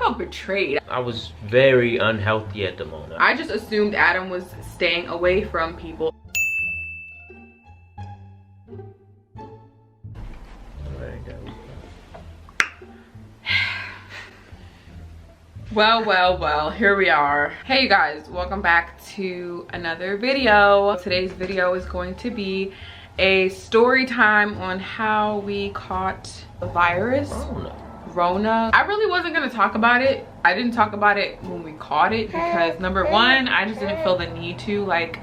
felt betrayed. I was very unhealthy at the moment. I just assumed Adam was staying away from people. Well, here we are. Hey you guys, welcome back to another video. Today's video is going to be a story time on how we caught the virus. Rona. I really wasn't gonna talk about it. I didn't talk about it when we caught it because number one, I just didn't feel the need to. Like,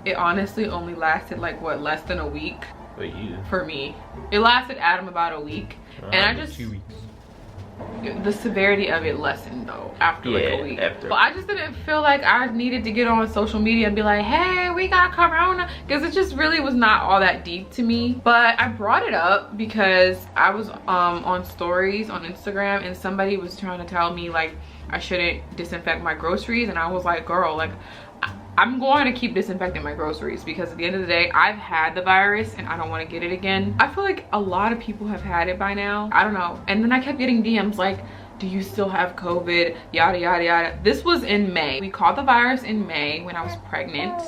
it honestly only lasted like what, less than a week. For you. For me. It lasted Adam about a week. And I just 2 weeks. The severity of it lessened though after like a week. But I just didn't feel like I needed to get on social media and be like, hey, we got corona, because it just really was not all that deep to me. But I brought it up because I was on stories on Instagram and somebody was trying to tell me like I shouldn't disinfect my groceries, and I was like, girl, like I'm going to keep disinfecting my groceries because at the end of the day, I've had the virus and I don't want to get it again. I feel like a lot of people have had it by now. I don't know. And then I kept getting DMs like, do you still have COVID? Yada, yada, yada. This was in May. We caught the virus in May when I was pregnant.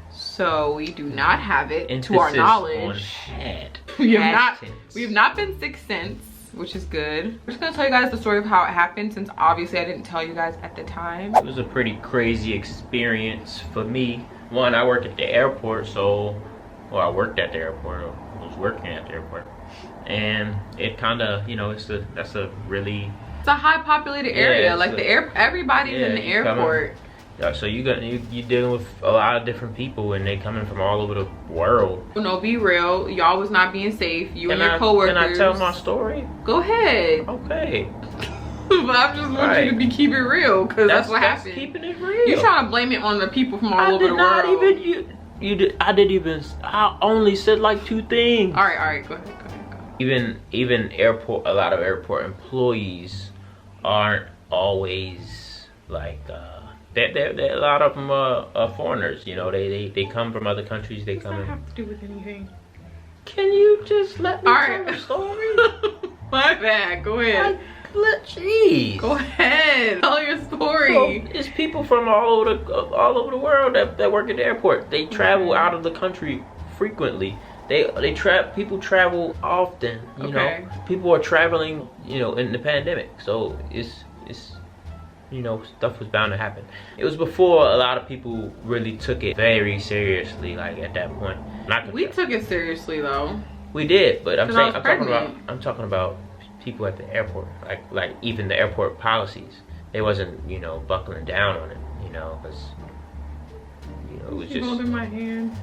So we do not have it to our knowledge. We have not been sick since, which is good. I'm just gonna tell you guys the story of how it happened, since obviously I didn't tell you guys at the time. It was a pretty crazy experience for me. One, I work at the airport, so, well, I worked at the airport, or was working at the airport. And it kinda, you know, that's a really... It's a high populated area, like everybody's in the airport. Yeah, so you're dealing with a lot of different people and they coming from all over the world. No, be real. Y'all was not being safe. You and your coworkers. Can I tell my story? Go ahead. Okay. But I just want you to keep it real, because that's what happened. Keeping it real. You trying to blame it on the people from all over the world. I only said like 2 things. All right, go ahead. Even airport, a lot of airport employees aren't always like they're a lot of them are foreigners, you know. They come from other countries. They come in. What does that have to do with anything? Can you just let me tell the story? My bad, go ahead. Jeez. Go ahead, tell your story. So it's people from all over the world that work at the airport. They travel out of the country frequently. People travel often, you know. People are traveling, you know, in the pandemic. So it's you know, stuff was bound to happen. It was before a lot of people really took it very seriously, like at that point. We took it seriously though. We did, but I'm talking about people at the airport, like even the airport policies. They wasn't, you know, buckling down on it, you know, because, you know, it was just holding my hand.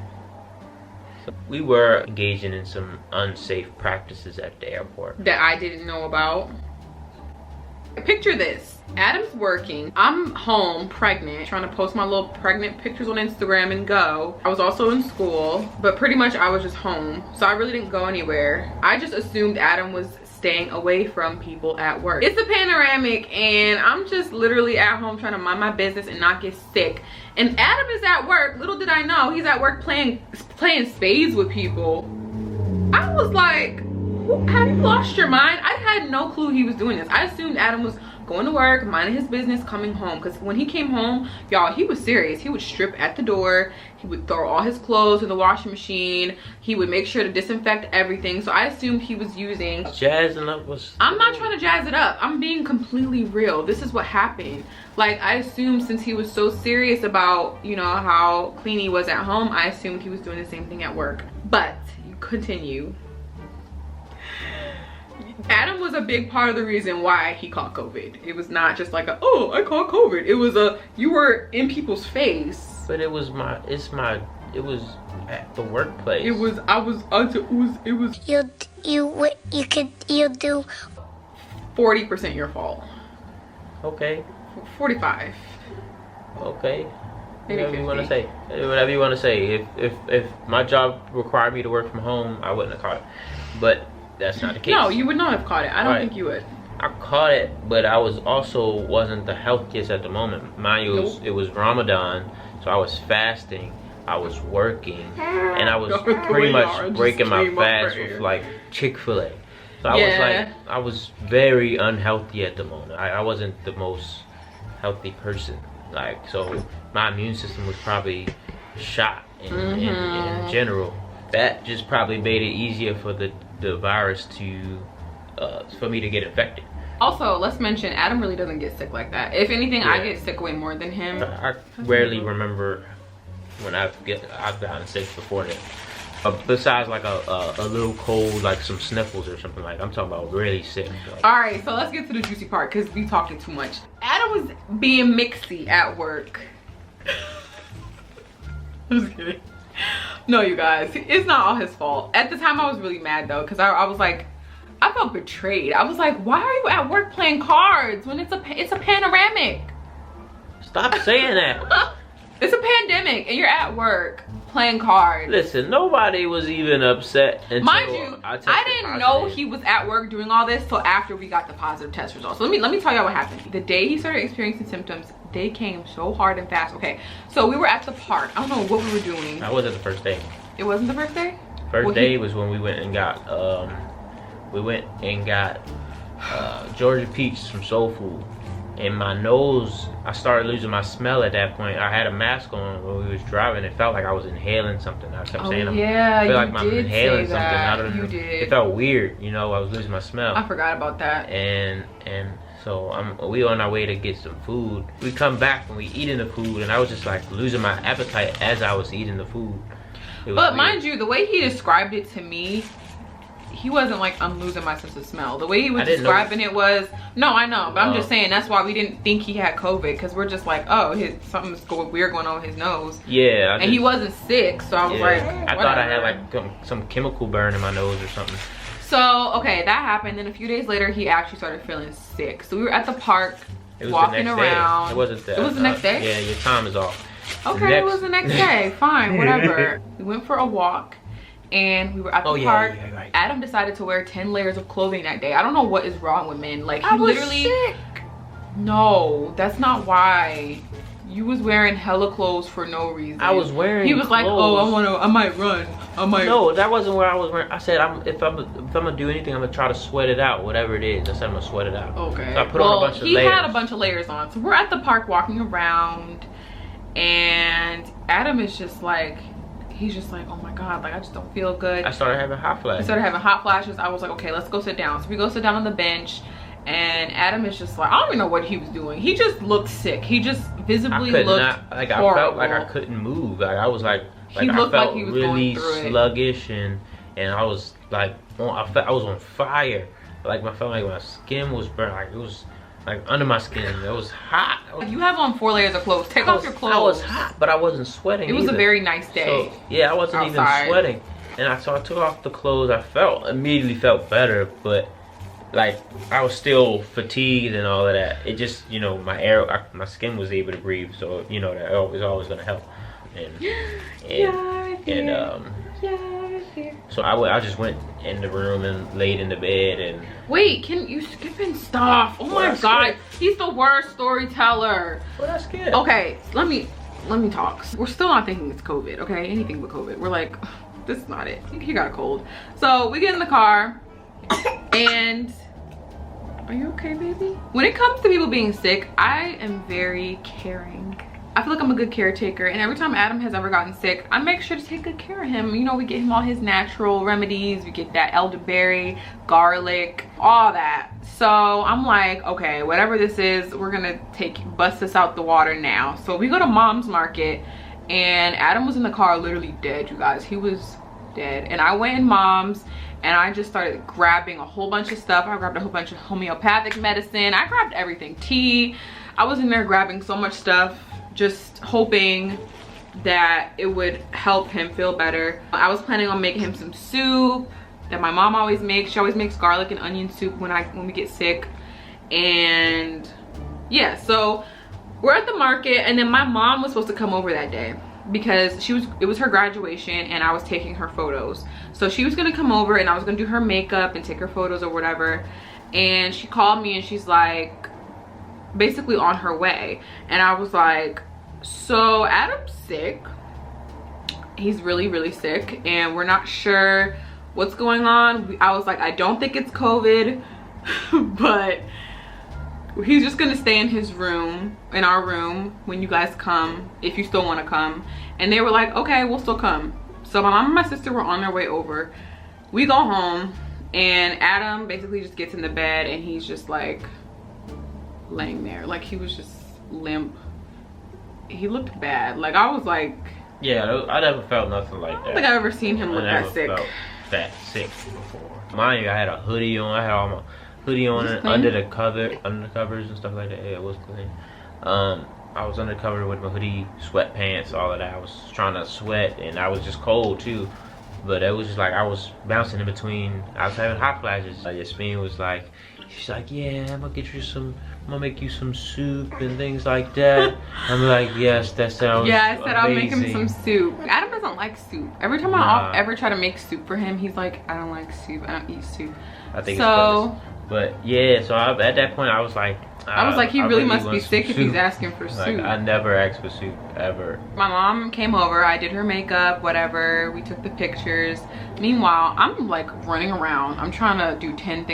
We were engaging in some unsafe practices at the airport that I didn't know about. Picture this. Adam's working. I'm home pregnant, trying to post my little pregnant pictures on Instagram and go. I was also in school, but pretty much I was just home. So I really didn't go anywhere. I just assumed Adam was staying away from people at work. It's a panoramic and I'm just literally at home trying to mind my business and not get sick. And Adam is at work. Little did I know, he's at work playing spades with people. I was like, have you lost your mind? I had no clue he was doing this. I assumed Adam was going to work, minding his business, coming home. Because when he came home, y'all, he was serious. He would strip at the door. He would throw all his clothes in the washing machine. He would make sure to disinfect everything. So I assumed he was using... Jazzing up was... I'm not trying to jazz it up. I'm being completely real. This is what happened. Like, I assumed since he was so serious about, you know, how clean he was at home, I assumed he was doing the same thing at work. But, you continue. Adam was a big part of the reason why he caught COVID. It was not just like a, oh, I caught COVID. It was a, you were in people's face. But it was it was at the workplace. It was, you do 40% your fault. Okay. 45. Okay. Maybe whatever 50. you want to say. Whatever you want to say. If my job required me to work from home, I wouldn't have caught it. But that's not the case. No, you would not have caught it. I don't think you would. I caught it, but I wasn't the healthiest at the moment. Mind you, it was Ramadan, so I was fasting, I was working, and I was pretty much breaking my fast with like Chick-fil-A. So I was very unhealthy at the moment. I wasn't the most healthy person. Like, so my immune system was probably shot in general. That just probably made it easier for the virus to for me to get infected. Also, let's mention Adam really doesn't get sick like that. If anything, I get sick way more than him. I rarely remember when I've gotten sick before that. Besides like a little cold, like some sniffles or something. Like, I'm talking about really sick. Like. All right, so let's get to the juicy part because we talking too much. Adam was being mixy at work. I'm just kidding. No, you guys, it's not all his fault. At the time, I was really mad though because I was like, I felt betrayed. I was like, why are you at work playing cards when it's a panoramic? Stop saying that. It's a pandemic and you're at work playing cards. Listen, nobody was even upset until mind you, I didn't know he was at work doing all this till after we got the positive test results. So let me tell y'all what happened. The day he started experiencing symptoms, they came so hard and fast. Okay, so we were at the park. I don't know what we were doing. That wasn't the first day. It wasn't the first day? First day was when we went and got Georgia Peach, some soul food. And my nose, I started losing my smell at that point. I had a mask on when we was driving. It felt like I was inhaling something. I kept saying, yeah, I feel like I'm did inhaling say something. that. I don't know. You did. It felt weird, you know. I was losing my smell. I forgot about that. And so we on our way to get some food. We come back and we eating the food, and I was just like losing my appetite as I was eating the food. But mind you, the way he described it to me, he wasn't like, I'm losing my sense of smell. The way he was describing it was, no, I know, but I'm just saying that's why we didn't think he had COVID, because we're just like, oh, something's weird going on with his nose. Yeah. He wasn't sick, so I was like, I thought I had like some chemical burn in my nose or something. So, okay, that happened. Then a few days later, he actually started feeling sick. So we were at the park, walking around. It wasn't that. It was the next day? Yeah, your time is off. Okay, it was the next day. Fine, whatever. We went for a walk. And we were at the park. Yeah, right. Adam decided to wear 10 layers of clothing that day. I don't know what is wrong with men. Like, he I was literally sick. No, that's not why. You was wearing hella clothes for no reason. I was wearing He was clothes. like, oh, I might run. No, that wasn't where I was wearing. I said, if I'm gonna do anything, I'm gonna try to sweat it out, whatever it is. I said I'm gonna sweat it out. Okay. So I put on a bunch of layers. He had a bunch of layers on. So we're at the park walking around, and Adam is just like, he's just like, oh my god, like I just don't feel good. I started having hot flashes. I was like, okay, let's go sit down. So we go sit down on the bench, and Adam is just like, I don't even know what he was doing. He just looked sick. He just visibly looked I horrible. felt like I couldn't move. Like I was like he looked I felt like he was really going through it. sluggish, and I was like, I was on fire. Like I felt like my skin was burnt. Like it was like under my skin. It was hot. You have on 4 layers of clothes. Take off your clothes. I was hot, but I wasn't sweating. It was either. a very nice day. So, yeah, I wasn't outside. even sweating. And so I took off the clothes. I immediately felt better, but like I was still fatigued and all of that. It just, you know, my skin was able to breathe, so you know that was always gonna help. So I just went in the room and laid in the bed and. Wait, can you skipping stuff? Oh my god, he's the worst storyteller. Well, that's good. Okay, let me talk. We're still not thinking it's COVID, okay? Anything but COVID. We're like, this is not it. He got a cold. So we get in the car and are you okay, baby? When it comes to people being sick, I am very caring. I feel like I'm a good caretaker, and every time Adam has ever gotten sick, I make sure to take good care of him. You know, we get him all his natural remedies. We get that elderberry, garlic, all that. So I'm like, okay, whatever this is, we're gonna bust this out the water now. So we go to Mom's Market, and Adam was in the car literally dead, you guys. He was dead. And I went in Mom's, and I just started grabbing a whole bunch of stuff. I grabbed a whole bunch of homeopathic medicine. I grabbed everything. Tea. I was in there grabbing so much stuff, just hoping that it would help him feel better. I was planning on making him some soup that my mom always makes. She always makes garlic and onion soup when we get sick. And yeah, so we're at the market, and then my mom was supposed to come over that day because it was her graduation and I was taking her photos. So she was gonna come over and I was gonna do her makeup and take her photos or whatever. And she called me and she's like, basically on her way. And I was like, so Adam's sick. He's really, really sick, and we're not sure what's going on. I was like, I don't think it's COVID, but he's just gonna stay in his room, in our room, when you guys come, if you still want to come. And they were like, okay, we'll still come. So my mom and my sister were on their way over. We go home, and Adam basically just gets in the bed, and he's just like laying there, like he was just limp. He looked bad. Like, I was like, yeah, I never felt nothing like that. I don't think I've ever seen him look that sick. Felt that sick before. Mind you, I had a hoodie on. I had all my hoodie on and under the covers and stuff like that. Yeah, it was clean. I was undercover with my hoodie, sweatpants, all of that. I was trying to sweat, and I was just cold too. But it was just like I was bouncing in between. I was having hot flashes. Yasmine was like, she's like, yeah, I'm gonna make you some soup and things like that. I'm like, yes, that sounds yeah, I said amazing. I'll make him some soup. Adam doesn't like soup. Every time I ever try to make soup for him, he's like, I don't like soup. I don't eat soup. I think so. It's but yeah, so at that point I was like, he really must be sick if he's asking for soup. Like, I never asked for soup ever. My mom came over. I did her makeup, whatever. We took the pictures. Meanwhile, I'm like running around. I'm trying to do 10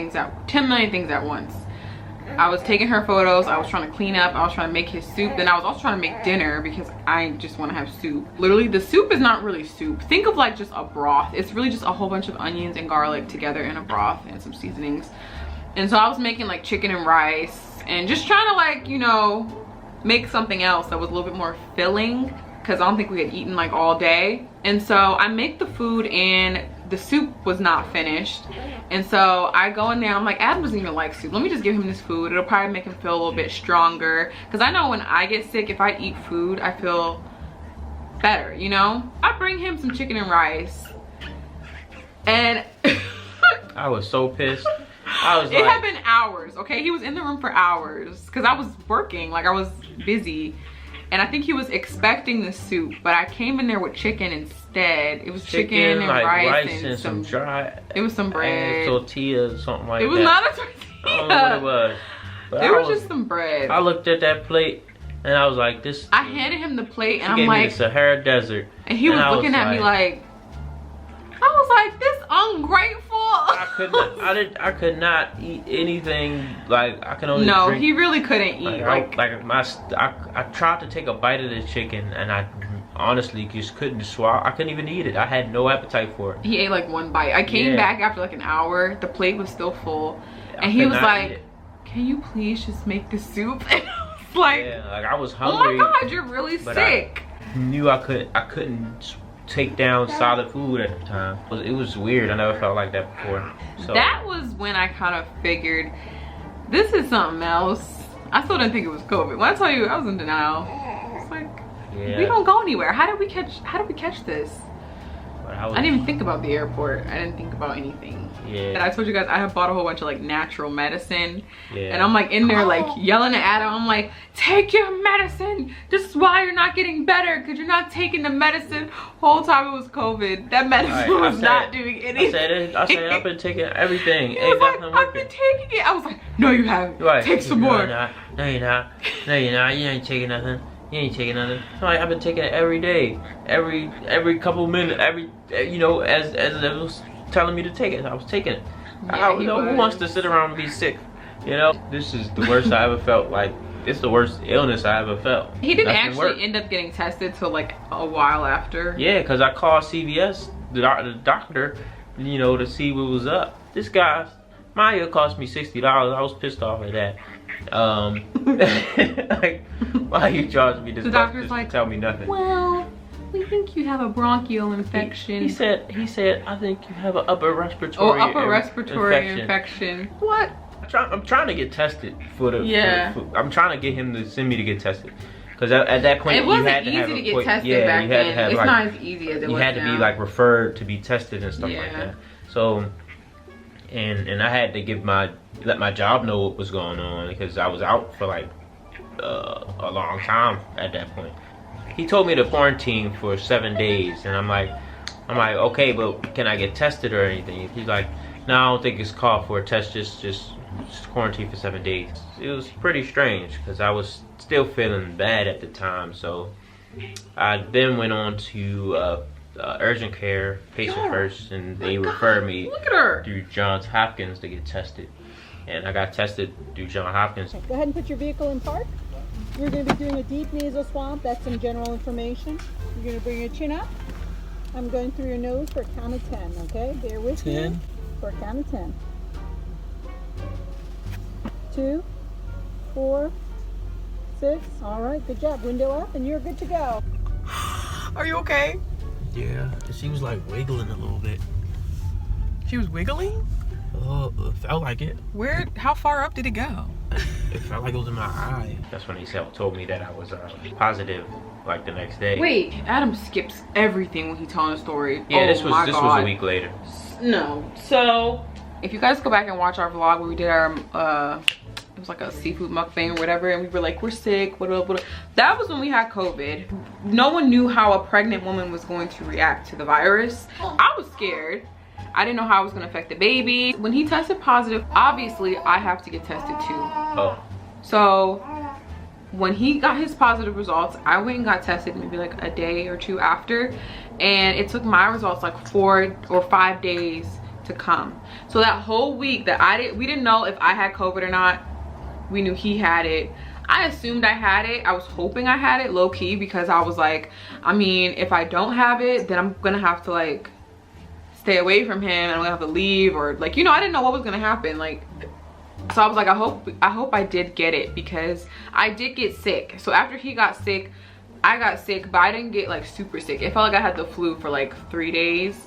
million things at once. I was taking her photos. I was trying to clean up. I was trying to make his soup. Then I was also trying to make dinner because I just want to have soup. Literally, the soup is not really soup. Think of like just a broth. It's really just a whole bunch of onions and garlic together in a broth and some seasonings. And so I was making like chicken and rice and just trying to, like, you know, make something else that was a little bit more filling because I don't think we had eaten like all day. And so I make the food and the soup was not finished. And so I go in there, I'm like, Adam doesn't even like soup. Let me just give him this food. It'll probably make him feel a little bit stronger. Because I know when I get sick, if I eat food, I feel better, you know? I bring him some chicken and rice. And I was so pissed. I was it had been hours, okay? He was in the room for hours because I was working, like I was busy. And I think he was expecting the soup, but I came in there with chicken instead. It was chicken and like rice and some dry. It was some bread. Tortillas, something like that. It was not a tortilla. I don't know what it was. But It was just some bread. I looked at that plate and I was like, this. I handed him the plate and I'm gave like, me the Sahara Desert. and he was looking at me like, I was like, this ungrateful. I could not eat anything. Like, I can only drink. He really couldn't eat. I tried to take a bite of the chicken and I honestly just couldn't swallow. I couldn't even eat it. I had no appetite for it. He ate like one bite. I came back after like an hour. The plate was still full. And he was like, can you please just make the soup? And I was like, yeah, like I was hungry. Oh my God, you're really sick. I knew I couldn't take down solid food at the time. It was weird. I never felt like that before. So that was when I kind of figured this is something else. I still didn't think it was COVID. When I tell you I was in denial, it's like, we don't go anywhere. How did we catch this? I didn't even think about the airport. I didn't think about anything. Yeah. And I told you guys I have bought a whole bunch of like natural medicine. Yeah. And I'm like in there like yelling at Adam. I'm like, take your medicine. This is why you're not getting better, because you're not taking the medicine. Whole time it was COVID. That medicine was not doing anything. I said I've been taking everything. He was like, I've been taking it. I was like, no you haven't. Right. Take some more. No, you're not. No, you're not. You ain't taking nothing. You ain't taking nothing. Like, I've been taking it every day, every couple minutes, you know, as it was telling me to take it, I was taking it. Yeah, you know, who wants to sit around and be sick? You know, this is the worst I ever felt. Like, it's the worst illness I ever felt. He didn't actually end up getting tested till like a while after. Yeah, because I called CVS, the doctor, you know, to see what was up. This guy, Maya, cost me $60. I was pissed off at that. Like, why you charge me this? The doctor's like, tell me nothing. Well, we think you have a bronchial infection. He said, I think you have an upper respiratory infection. What? I'm trying to get tested for the. Yeah. I'm trying to get him to send me to get tested. Because at that point, it wasn't easy to get tested back then. It's not as easy as it was now. You had to be like referred to be tested and stuff like that. So, and I had to let my job know what was going on because I was out for like a long time at that point. He told me to quarantine for 7 days, and I'm like, okay, but can I get tested or anything? He's like, no, I don't think it's called for a test. Just quarantine for 7 days. It was pretty strange because I was still feeling bad at the time. So I then went on to urgent care, patient first, and they referred me Look at her. through Johns Hopkins to get tested. And I got tested through Johns Hopkins. Okay, go ahead and put your vehicle in park. We're going to be doing a deep nasal swab. That's some general information. You're going to bring your chin up. I'm going through your nose for a count of 10, okay? Bear with me for a count of 10. 2, 4, 6. All right, good job. Window up, and you're good to go. Are you okay? Yeah, she was like wiggling a little bit. She was wiggling? It felt like it. Where? How far up did it go? It felt like it was in my eye. That's when he told me that I was positive, like the next day. Wait, Adam skips everything when he's telling a story. Yeah, this was a week later. No, so if you guys go back and watch our vlog where we did our it was like a seafood mukbang or whatever, and we were like, we're sick, whatever. That was when we had COVID. No one knew how a pregnant woman was going to react to the virus. I was scared. I didn't know how it was going to affect the baby. When he tested positive, obviously I have to get tested too. Oh. So when he got his positive results, I went and got tested maybe like a day or two after, and it took my results like 4 or 5 days to come. So that whole week that we didn't know if I had COVID or not. We knew he had it. I assumed I had it. I was hoping I had it low-key, because I was like, I mean, if I don't have it, then I'm gonna have to like stay away from him, and I'm gonna have to leave, or like, you know, I didn't know what was gonna happen. Like, so I was like, I hope I did get it, because I did get sick. So after he got sick, I got sick, but I didn't get like super sick. It felt like I had the flu for like 3 days,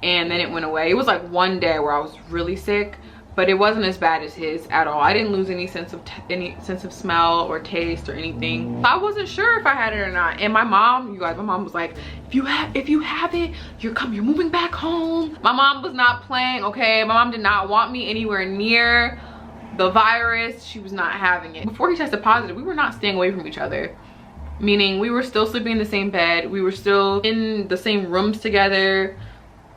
and then it went away. It was like 1 day where I was really sick, but it wasn't as bad as his at all. I didn't lose any sense of smell or taste or anything. I wasn't sure if I had it or not. And my mom, you guys, my mom was like, if you have it, you're moving back home. My mom was not playing, okay? My mom did not want me anywhere near the virus. She was not having it. Before he tested positive, we were not staying away from each other. Meaning we were still sleeping in the same bed. We were still in the same rooms together,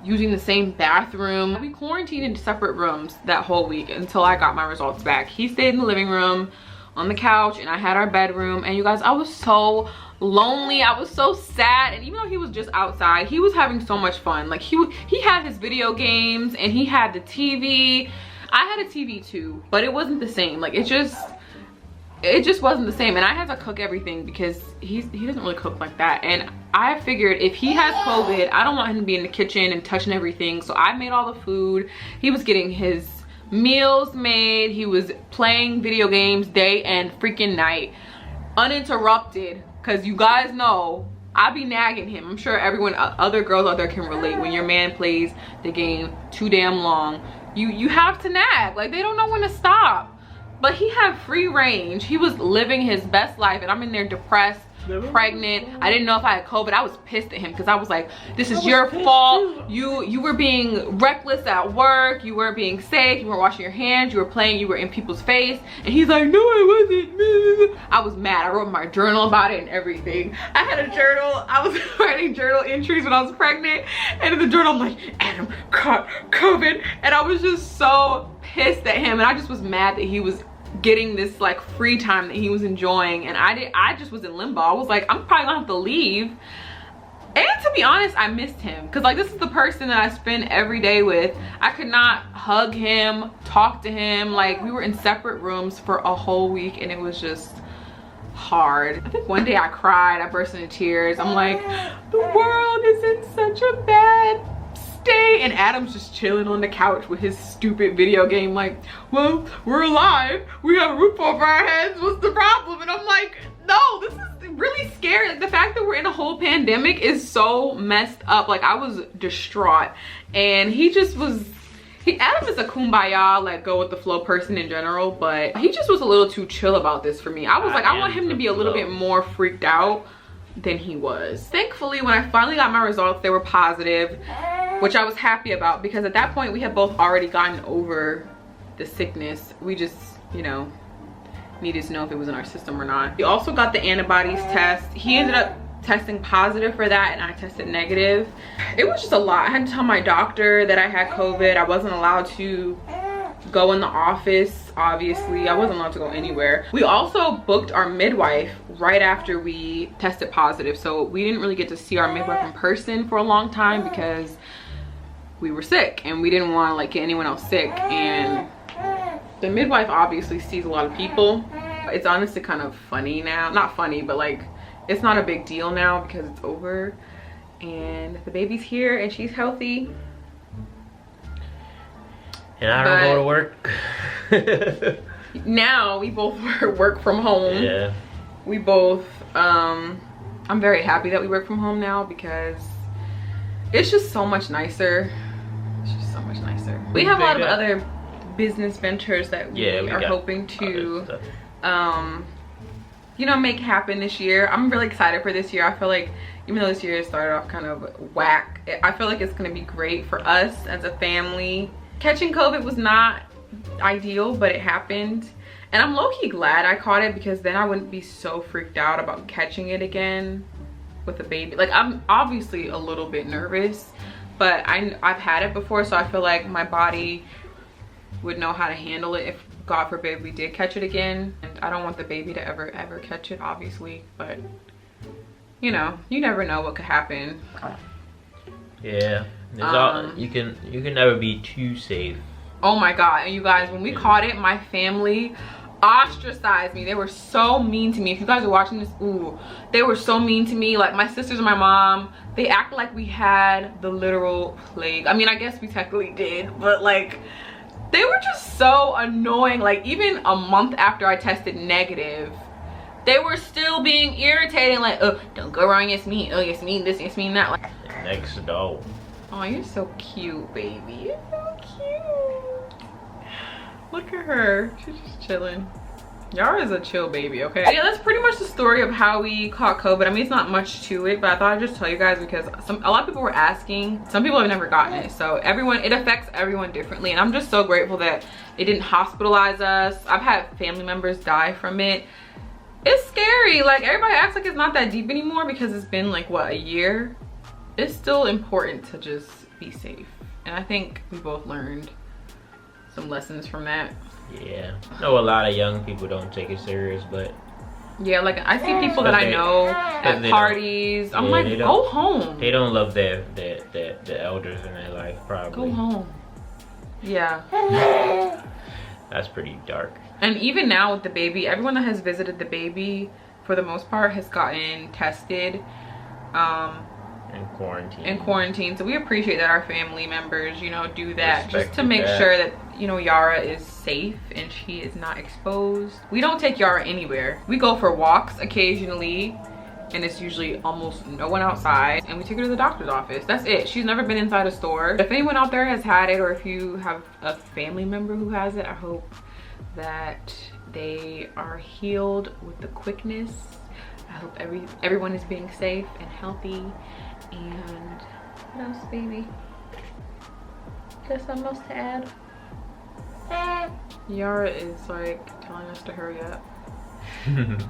using the same bathroom. We quarantined in separate rooms that whole week until I got my results back. He stayed in the living room on the couch, and I had our bedroom. And you guys, I was so lonely. I was so sad. And even though he was just outside, he was having so much fun. Like he had his video games, and he had the TV. I had a TV too, but it wasn't the same. Like it just wasn't the same. And I had to cook everything, because he doesn't really cook like that. And I figured if he has COVID, I don't want him to be in the kitchen and touching everything. So I made all the food. He was getting his meals made. He was playing video games day and freaking night, uninterrupted. Because you guys know I be nagging him. I'm sure everyone, other girls out there can relate. When your man plays the game too damn long, you have to nag. Like, they don't know when to stop. But he had free range. He was living his best life, and I'm in there depressed, pregnant. I didn't know if I had COVID. I was pissed at him, because I was like, this is your fault. You were being reckless at work. You weren't being safe. You weren't washing your hands. You were playing. You were in people's face. And he's like, no, I wasn't. I was mad. I wrote in my journal about it and everything. I had a journal. I was writing journal entries when I was pregnant. And in the journal, I'm like, Adam caught COVID. And I was just so pissed at him. And I just was mad that he was getting this like free time that he was enjoying, and I just was in limbo. I was like, I'm probably gonna have to leave. And to be honest, I missed him, because like, this is the person that I spend every day with. I could not hug him, talk to him. Like, we were in separate rooms for a whole week, and it was just hard. I think one day I cried. I burst into tears. I'm like, the world is in such a bad state. And Adam's just chilling on the couch with his stupid video game, like, well, we're alive, we have a roof over our heads, what's the problem? And I'm like, no, this is really scary. Like, the fact that we're in a whole pandemic is so messed up. Like, I was distraught. And he just was, Adam is a kumbaya, like, go with the flow person in general, but he just was a little too chill about this for me. I was like, I want him to be a little bit more freaked out than he was. Thankfully, when I finally got my results, they were positive, which I was happy about, because at that point we had both already gotten over the sickness. We just, you know, needed to know if it was in our system or not. We also got the antibodies test. He ended up testing positive for that, and I tested negative. It was just a lot. I had to tell my doctor that I had COVID. I wasn't allowed to go in the office obviously. I wasn't allowed to go anywhere. We also booked our midwife right after we tested positive, so we didn't really get to see our midwife in person for a long time because we were sick and we didn't want to like get anyone else sick. And the midwife obviously sees a lot of people. It's honestly kind of funny now, not funny, but like it's not a big deal now because it's over and the baby's here and she's healthy. And I don't go to work. Now we both work from home. Yeah. We both, I'm very happy that we work from home now because it's just so much nicer. It's just so much nicer. We have a lot of other business ventures that we are hoping to, you know, make happen this year. I'm really excited for this year. I feel like even though this year started off kind of whack, I feel like it's gonna be great for us as a family. Catching COVID was not ideal, but it happened. And I'm low-key glad I caught it because then I wouldn't be so freaked out about catching it again with a baby. Like, I'm obviously a little bit nervous, but I've had it before, so I feel like my body would know how to handle it if, God forbid, we did catch it again. And I don't want the baby to ever catch it, obviously, but you know, you never know what could happen. Yeah. You can never be too safe. Oh my God. And you guys, when we caught it, my family ostracized me. They were so mean to me. If you guys are watching this, ooh, they were so mean to me. Like, my sisters and my mom, they acted like we had the literal plague. I mean, I guess we technically did, but like, they were just so annoying. Like, even a month after I tested negative, they were still being irritating. Like, oh, don't go around Yasmine. Oh, Yasmine this, Yasmine that. Like, next door. Oh, you're so cute, baby. You're so cute. Look at her. She's just chilling. Yara's a chill baby, okay? Yeah, that's pretty much the story of how we caught COVID. I mean, it's not much to it, but I thought I'd just tell you guys because a lot of people were asking. Some people have never gotten it. So it affects everyone differently. And I'm just so grateful that it didn't hospitalize us. I've had family members die from it. It's scary. Like, everybody acts like it's not that deep anymore because it's been like, what, a year? It's still important to just be safe. And I think we both learned some lessons from that. Yeah, I know a lot of young people don't take it serious, but yeah, like I see people that I know at parties. I'm like, go home. They don't love the elders in their life, probably. Go home. Yeah. That's pretty dark. And even now with the baby, everyone that has visited the baby, for the most part, has gotten tested. In quarantine. So we appreciate that our family members, you know, do that just to make sure that, you know, Yara is safe and she is not exposed. We don't take Yara anywhere. We go for walks occasionally and it's usually almost no one outside, and we take her to the doctor's office. That's it. She's never been inside a store. If anyone out there has had it, or if you have a family member who has it, I hope that they are healed with the quickness. I hope everyone is being safe and healthy. And what else, baby? Got something else to add? Yara is like telling us to hurry up.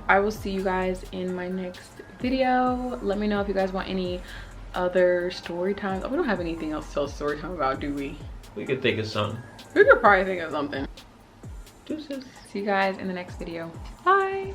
I will see you guys in my next video. Let me know if you guys want any other story times. Oh, we don't have anything else to tell story time about, do we? We could think of something. We could probably think of something. Deuces. See you guys in the next video. Bye.